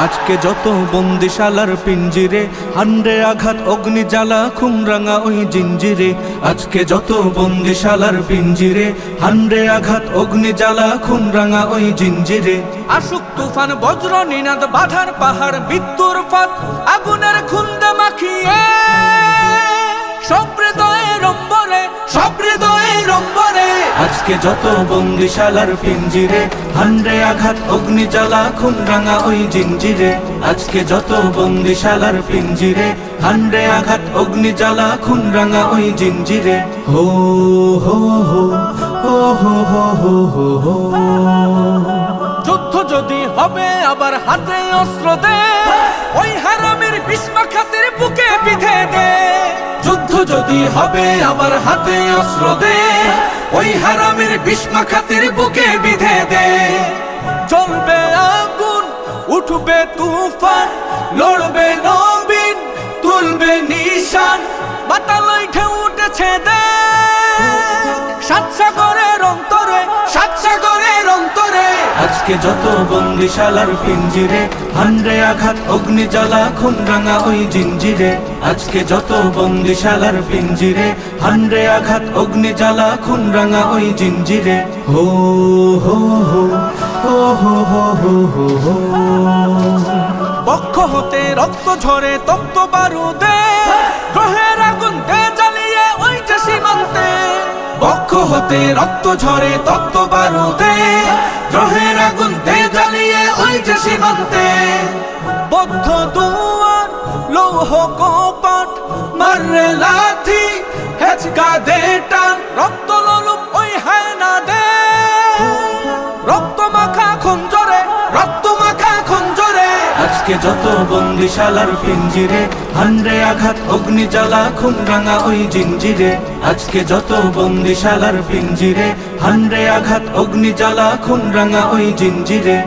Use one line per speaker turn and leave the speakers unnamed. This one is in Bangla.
আজকে যত বন্দিশালার পিঞ্জিরে, হান্ডে আঘাত অগ্নি জ্বালা খুমরাঙা ওই জিঞ্জিরে। আজকে যত বন্দিশালার পিঞ্জিরে, হান্ডে আঘাত অগ্নি জ্বালা খুমরাঙা ওই জিঞ্জিরে।
আসুক তুফান বজ্র নিনাদ বাধার পাহাড় মৃত্যুর পথ আগুনের খুন্দে মাখিয়ে, সব হৃদয়ের অম্বরে, সব হৃদয়ের অম্বরে।
আজকে যত বন্দিশালার পিঞ্জিরে, হান্ডে আঘাত অগ্নি জ্বালা খুমরাঙা ওই জিঞ্জিরে। আজকে যত বন্দিশালার পিঞ্জিরে, হান্ডে আঘাত অগ্নি জ্বালা খুমরাঙা ওই জিঞ্জিরে। হো হো হো হো হো হো হো হো।
যুদ্ধ যদি হবে আবার হাতে অস্ত্র দে, ওই হারামের বিষ্মাখাতের বুকে বিধে দে।
যুদ্ধ যদি হবে আবার হাতে অস্ত্র দে, ওই হারামের বিষ্মাখাতের বুকে বিধে দে।
জ্বলবে আগুন, উঠবে তুফান, লড়বে নবীন, তুলবে নিশান। বাতালয় ঢেউ উঠেছে দে, সাত সাগরের অন্তরে, সাত সাগরের অন্তরে।
আজকে যত বন্দিশালার পিঞ্জিরে, হান্ডে আঘাত অগ্নি জ্বালা খুমরাঙা ওই জিঞ্জিরে। আজকে যত বন্দিশালার পিঞ্জিরে, হান্ডে আঘাত অগ্নি জ্বালা খুমরাঙা ওই জিঞ্জিরে। হো হো হো হো হো হো হো হো হো।
বক্ষ হতে রক্ত ঝরে তপ্ত বারুদে, গ্রহের আগুন দে জ্বালিয়ে ওই যে সীমান্তে।
বক্ষ হতে রক্ত ঝরে তপ্ত বারুদে, গ্রহের আগুন দে জ্বালিয়ে ওই যে সীমান্তে।
বদ্ধ দুয়ার লৌহ কপাট, মাররে লাথি হেচকা দে টান। রক্ত লোলুপ ওই হায়না দে, রক্ত মাখা খঞ্জরে, রক্ত মাখা খঞ্জরে।
আজকে যত বন্দিশালার পিঞ্জিরে, হান্ডে আঘাত অগ্নি জ্বালা খুমরাঙা ওই জিঞ্জিরে। আজকে যত বন্দিশালার পিঞ্জিরে, হান্ডে আঘাত অগ্নি জ্বালা খুমরাঙা ওই জিঞ্জিরে।